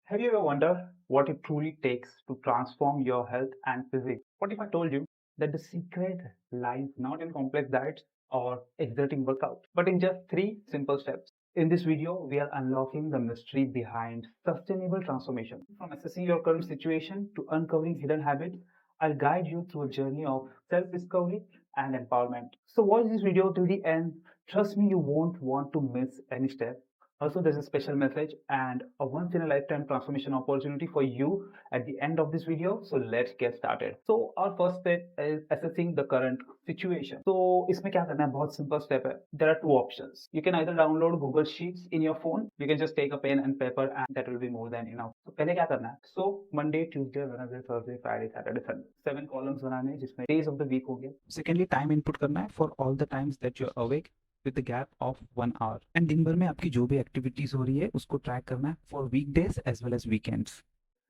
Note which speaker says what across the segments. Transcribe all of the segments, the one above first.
Speaker 1: Have you ever wondered what it truly takes to transform your health and physique? What if I told you that the secret lies not in complex diets or exerting workout, but in just three simple steps? In this video, we are unlocking the mystery behind sustainable transformation. From assessing your current situation to uncovering hidden habits, I'll guide you through a journey of self-discovery and empowerment. So watch this video till the end. Trust me, you won't want to miss any step. Also, there's a special message and a once in a lifetime transformation opportunity for you at the end of this video. So let's get started. So our first step is assessing the current situation. So इसमें क्या करना है? बहुत simple step है. There are two options. You can either download Google Sheets in your phone. You can just take a pen and paper and that will be more than enough. So पहले क्या करना है? So Monday, Tuesday, Wednesday, Thursday, Friday, Saturday, Sunday. 7 columns बनाने हैं जिसमें days of the week हो गया.
Speaker 2: Secondly, time input करना है for all the times that you're awake with the gap of 1 hour. And दिन भर में आपकी जो भी एक्टिविटीज हो रही है उसको ट्रैक करना है for weekdays as well as weekends.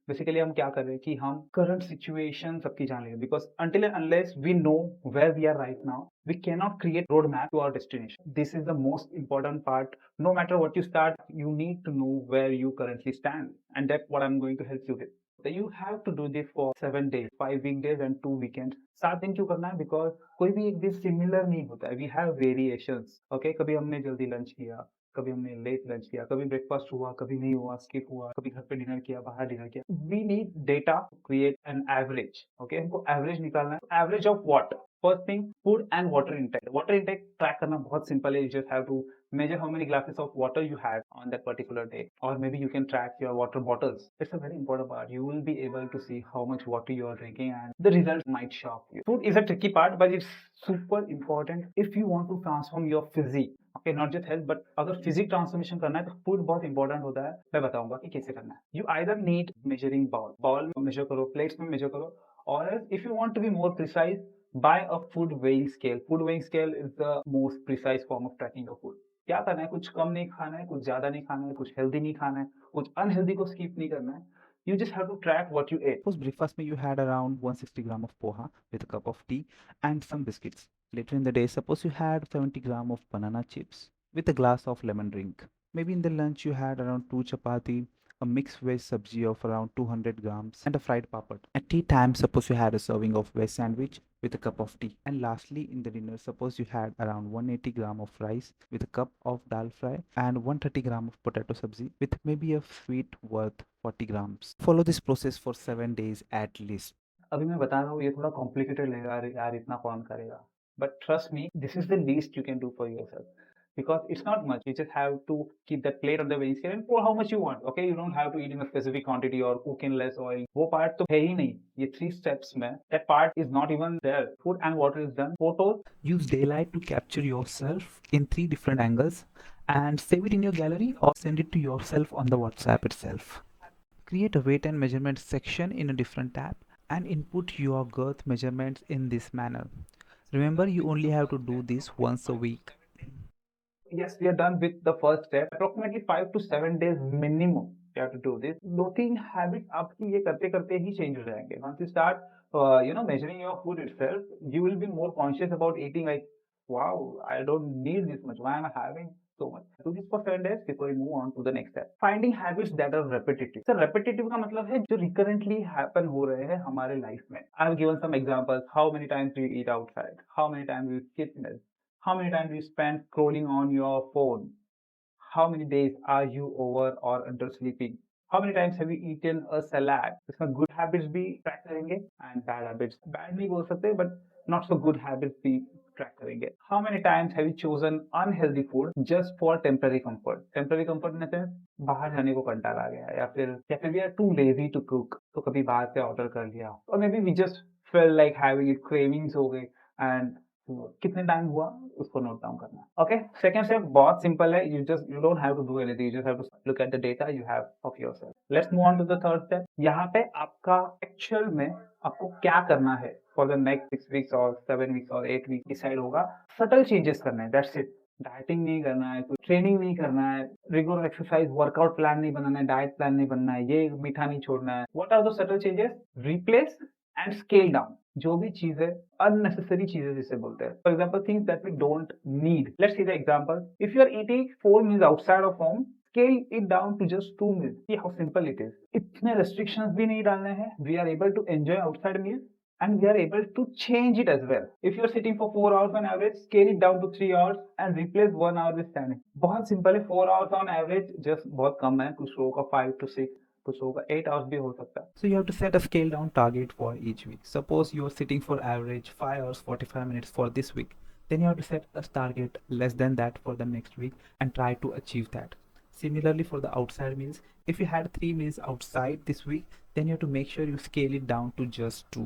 Speaker 1: Basically हम क्या कर रहे हैं कि हम करंट सिचुएशन सबकी जान लेंगे because until and unless we know where we are right now we can not create road map to our destination. This is the most important part. No matter what you start, you need to know where you currently stand and that what I am going to help you with. You have to do this for 7 days, 5 weekdays and 2 weekends. 7 दिन क्यों करना है? Because कोई भी एक दिन similar नहीं होता है. We have variations. ओके, कभी हमने जल्दी लंच किया, कभी हमने लेट लंच किया, कभी ब्रेकफास्ट हुआ, कभी नहीं हुआ, स्किप हुआ, कभी घर पे डिनर किया, बाहर डिनर किया. We need data to create an average. Okay, हमको एवरेज निकालना है. Average of what? First thing, food and water intake. Water intake track करना बहुत सिंपल है. You just have to measure how many glasses of water you had on that particular day, or maybe you can track your water bottles. It's a very important part. You will be able to see how much water you are drinking and the results might shock you. Food is a tricky part, but it's super important if you want to transform your physique. Okay, not just health, but अगर physique transformation करना है तो food बहुत important होता है. मैं बताऊंगा कि कैसे करना है. You either need measuring ball में measure करो, plates में measure करो, or else if you want to be more precise, buy a food weighing scale. Food weighing scale is the most precise form of tracking your food. क्या करना है? कुछ कम नहीं खाना है, कुछ ज्यादा नहीं खाना है, कुछ हेल्दी नहीं खाना है, कुछ अनहेल्दी को स्किप नहीं करना है. You just have to track what you ate.
Speaker 2: Suppose breakfast में you had around 160 gram of poha with a cup of tea and some biscuits. Later in the day, suppose you had 70 gram of banana chips with a glass of lemon drink. Maybe in the lunch you had around 2 chapati, a mixed veg sabji of around 200 grams and a fried papad. At tea time, suppose you had a serving of veg sandwich with a cup of tea. And lastly, in the dinner, suppose you had around 180 gram of rice with a cup of dal fry and 130 gram of potato sabzi with maybe a sweet worth 40 grams. Follow this process for 7 days at least.
Speaker 1: अभी मैं बता रहा हूँ ये थोड़ा complicated लगेगा यार, इतना कौन करेगा. But trust me, this is the least you can do for yourself. Because it's not much, you just have to keep that plate on the weighing scale and pour how much you want. Okay, you don't have to eat in a specific quantity or cook in less oil. वो part तो है ही नहीं. ये 3 steps में that part is not even there. Food and water is done. Photos.
Speaker 2: Use daylight to capture yourself in 3 different angles and save it in your gallery or send it to yourself on the WhatsApp itself. Create a weight and measurement section in a different tab and input your girth measurements in this manner. Remember, you only have to do this once a week.
Speaker 1: Yes, we are done with the first step. Approximately 5 to 7 days minimum you have to do this. 2-3 habits आपकी ये करते करते ही change हो जाएंगे. Once you start measuring your food itself, you will be more conscious about eating. Like, wow, I don't need this much, why am I having so much? Do this for 7 days before you move on to the next step. Finding habits that are repetitive. So repetitive का मतलब है जो recurrently happen हो रहे हैं हमारे life में. I have given some examples. How many times do you eat outside? How many times do you skip meals? How many times do you spend scrolling on your phone? How many days are you over or under sleeping? How many times have you eaten a salad? इसमें good habits भी track करेंगे and bad habits. Bad नहीं बोल सकते but not so good habits भी track करेंगे. How many times have you chosen unhealthy food just for temporary comfort? Temporary comfort in the sense बाहर जाने को कंटाला आ गया या फिर we are too lazy to cook, तो कभी बाहर से ऑर्डर कर लिया, or maybe we just felt like having it, cravings हो गए and कितने टाइम हुआ उसको नोट डाउन करना. ओके, सेकंड स्टेप बहुत सिंपल है. You don't have to do anything, you just have to look at the data you have of yourself. Let's move on to the third step. यहाँ पे आपका actual में आपको क्या करना है फॉर द नेक्स्ट 6 वीक्स और 7 वीक्स और 8 वीक डिसाइड होगा. सटल चेंजेस करना है, दैट्स इट. डाइटिंग नहीं करना है, कोई ट्रेनिंग नहीं करना है, रेगुलर एक्सरसाइज वर्कआउट प्लान नहीं बनाना है, डाइट प्लान नहीं बनना है, ये मीठा नहीं छोड़ना है. What are the subtle changes? Replace and scale down. जो भी चीजें अननेसेसरी चीजें जिसे बोलते हैं. For example things that we don't need. Let's see the example. If you are eating 4 meals outside of home, Scale it down to just 2 meals. See how simple it is. इतने restrictions भी नहीं डालने हैं. We are able to enjoy outside meals and we are able to change it as well. If you're sitting for 4 hours on average, scale it down to 3 hours and replace 1 hour with standing. बहुत simple है. 4 hours on average just बहुत कम है. कुछ लोगों का 5 to 6, कुछ लोगों का 8 hours भी हो सकता है.
Speaker 2: So you have to set a scale down target for each week. Suppose you are sitting for average 5 hours 45 minutes for this week. Then you have to set a target less than that for the next week and try to achieve that. Similarly for the outside meals, if you had 3 meals outside this week, then you have to make sure you scale it down to just 2.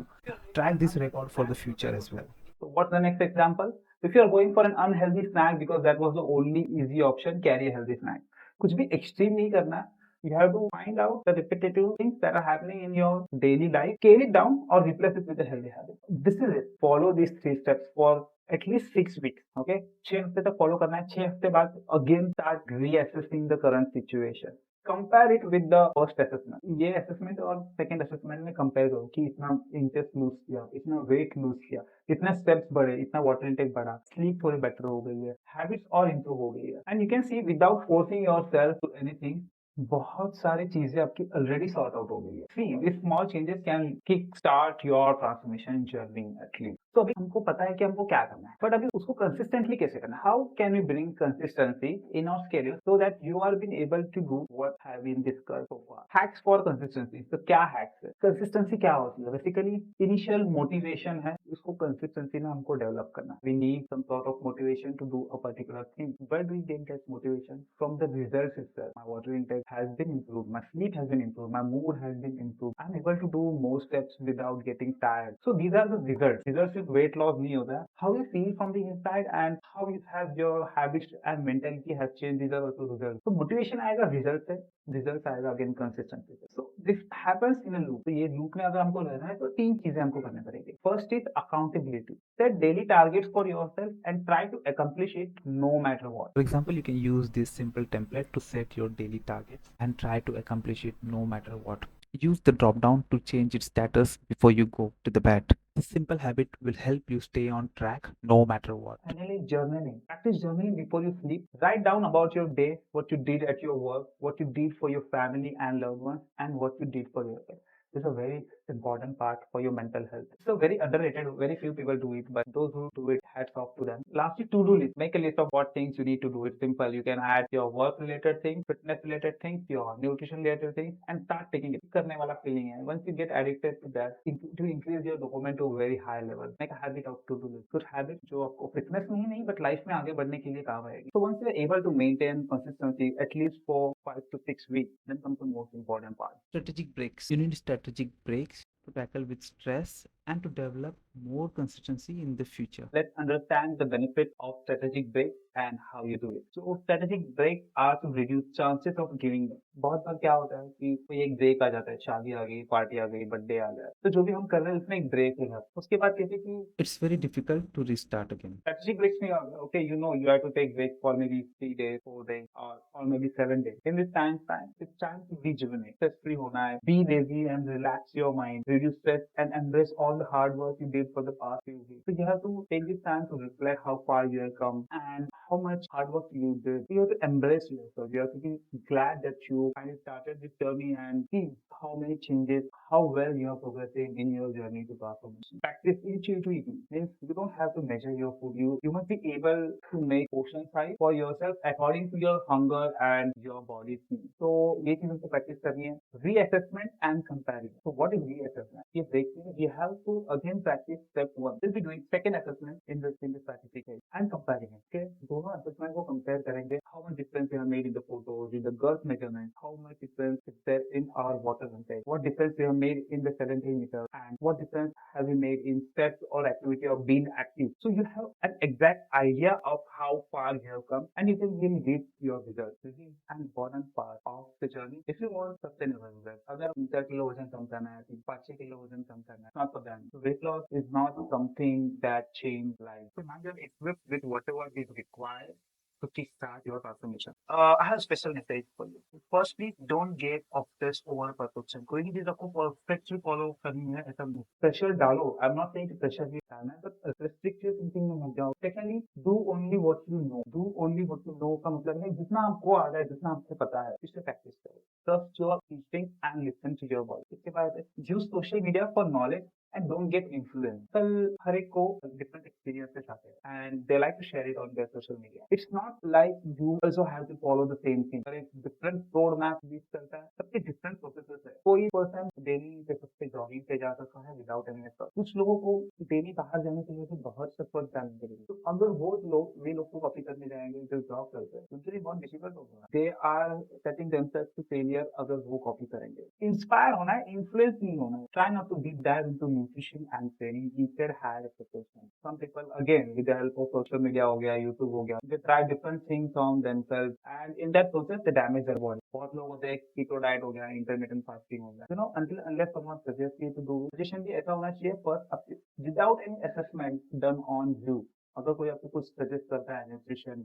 Speaker 2: Track this record for the future as well.
Speaker 1: So what's the next example? If you are going for an unhealthy snack because that was the only easy option, carry a healthy snack. कुछ भी extreme नहीं करना. You have to find out the repetitive things that are happening in your daily life, scale it down or replace it with a healthy habit. This is it. Follow these 3 steps for at least 6 weeks. Okay? 6 हफ्ते तक follow करना है. 6 हफ्ते बाद again start reassessing the current situation. Compare it with the first assessment. ये assessment और second assessment में compare करो कि इतना इंचेस लूज किया, इतना वेट लूज किया, इतने स्टेप्स बढ़े, इतना वाटर इनटेक बढ़ा, स्लीप थोड़ी बेटर हो गई है, हैबिट्स और इंप्रूव हो गई है. And you can see without forcing yourself to anything, बहुत सारी चीजें आपकी ऑलरेडी सॉर्ट आउट हो गई है. See this small changes can kick start your transformation journey at least. तो अभी हमको पता है कि हमको क्या करना है, बट अभी उसको कंसिस्टेंटली कैसे करना है. How can we bring consistency in our schedule so that you are been able to do what have been discussed so far. Hacks for consistency. तो क्या हैक्स है? कंसिस्टेंसी क्या होती है? बेसिकली इनिशियल मोटिवेशन है, उसको कंसिस्टेंसी में हमको डेवलप करना. We need some sort of motivation to do a particular thing. Where do we get that motivation? From the results itself. My water intake has been improved, my sleep has been improved, my mood has been improved, I'm able to do more steps without getting tired. So these are the results. Results with weight loss नहीं होता है. How you feel from the inside and how you have your habits and mentality has changed, these are also results. So motivation आएगा result से, results आएगा again consistency से. So this happens in a loop. तो ये loop में अगर हमको रहना है तो 3 चीजें हमको करनी पड़ेगी. First is accountability. Set daily targets for yourself and try to accomplish it no matter what.
Speaker 2: For example, you can use this simple template to set your daily targets and try to accomplish it no matter what. Use the drop down to change its status before you go to the bed. This simple habit will help you stay on track no matter what.
Speaker 1: Finally, journaling. Practice journaling before you sleep. Write down about your day, what you did at your work, what you did for your family and loved ones, and what you did for yourself. This is a very important part for your mental health. It's a very underrated, very few people do it, but those who do it, hats off to them. Lastly, to-do list. Make a list of what things you need to do. It's simple. You can add your work-related things, fitness-related things, your nutrition-related things, and start taking it. करने वाला feeling है. Once you get addicted to that, to increase your dopamine to a very high level. Make a habit of to-do list. कुछ habit जो आपको fitness में ही नहीं, but life में आगे बढ़ने के लिए काम आएगी. So once you are able to maintain consistency at least for 5 to 6 weeks, then comes the most important part.
Speaker 2: Strategic breaks. You need strategic breaks to tackle with stress and to develop more consistency in the future.
Speaker 1: Let's understand the benefit of strategic break and how you do it. So strategic breaks are to reduce chances of giving up. बहुत बार क्या होता है कि कोई एक break आ जाता है, शादी आ गई, पार्टी आ गई, बर्थडे आ गया, तो जो भी हम कर रहे हैं उसमें एक ब्रेक है. उसके बाद कहते हैं कि
Speaker 2: It's very difficult to restart again.
Speaker 1: strategic breaks नहीं होगा. Okay, you know you have to take break for maybe 3 days, 4 days, or maybe 7 days. In this time, it's time to rejuvenate. Stress free होना है. Be lazy and relax your mind. Reduce stress and embrace all the hard work you did for the past few weeks. So you have to take this time to reflect how far you have come and how much hard work you did. You have to embrace yourself. You have to be glad that you finally started this journey and see how many changes, how well you are progressing in your journey to transformation. Practice intuitively. Means you don't have to measure your food. You must be able to make portion size for yourself according to your hunger and your body's needs. So ये चीज हमको practice करनी है. Reassessment and comparison. So what is reassessment? ये breaking, we have to again practice step 1. We'll be doing second assessment in this strategic case and comparing it. Okay, दोनों assessment को compare करेंगे. How much difference we have made in the photos, in the girth measurement, how much difference is there in our water intake, what difference we have made in the sedentary meter, and what difference have we made in steps or activity of being active. So you have an exact idea of how far you have come and you can really read your results. This is an important part of the journey if you want sustainable results. अगर 4 kilo वजन कम करना है, 5-6 kilo वजन कम करना है, not for them. Weight loss is not something that changes life. So now you're equipped with whatever is required to kickstart your transformation. I have a special message for you. Firstly, don't get obsessed over perfection. कोई भी चीज आपको perfectly follow करनी है ऐसा नहीं. Pressure डालो. I'm not saying pressure भी डालना है, but restrictive thinking में मत जाओ. Secondly, do only what you know. Do only what you know का मतलब है जितना आपको आ रहा है, जितना आपको पता है, उससे प्रैक्टिस करो. Trust your instinct and listen to your body. इसके बाद use social media for knowledge and don't get influenced. कल हर एक को different experiences आते हैं and they like to share it on their social media. It's not like you also have to follow the same thing. पर एक different road map use करता है. सबके different processes है. कोई person डेली बेसिस पे जॉगिंग पे जा सकता है विदाउट एनी एफर्ट. कुछ लोगों को डेली बाहर जाने के लिए भी बहुत एफर्ट डालने के लिए. तो अगर वो लोग वे लोग को कॉपी करने जाएंगे जो जॉब करते हैं उनके लिए बहुत डिफिकल्ट होगा. They are setting themselves to failure अगर वो कॉपी करेंगे. इंस्पायर होना है, इन्फ्लुएंस नहीं होना है. Try not to deep dive into nutrition and training. Instead have expectation. Some people again with the help of social media हो गया, यूट्यूब हो गया, they try different things on themselves and in that process they damage their body. बहुत लोग होते हैं keto diet हो गया, इंटरमिटेंट फास्टिंग हो गया. You know until unless someone suggest you to do. Suggestion भी ऐसा होना चाहिए first without any assessment done on you. अगर कोई आपको कुछ सजेस्ट करता है न्यूट्रिशन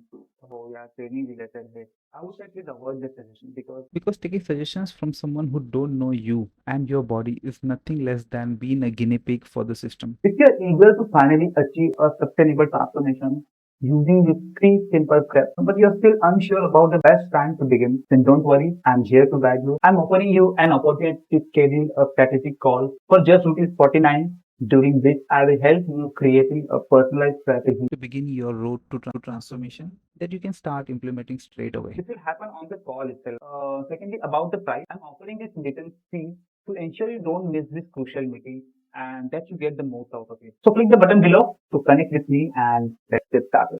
Speaker 1: हो या ट्रेनिंग रिलेटेड है, I would say avoid the suggestion because
Speaker 2: Because taking suggestions from someone who don't know you and your body is nothing less than being a guinea pig for the system.
Speaker 1: if you're eager to finally achieve a sustainable transformation using these three simple steps, but you're still unsure about the best time to begin, then don't worry. I'm here to guide you. I'm offering you an opportunity to schedule a strategic call for just ₹49, during which I will help you creating a personalized strategy
Speaker 2: To begin your road to transformation that you can start implementing straight away.
Speaker 1: this will happen on the call itself. Secondly, about the price, I'm offering this little fee to ensure you don't miss this crucial meeting and that you get the most out of it. So click the button below to connect with me and let's get started.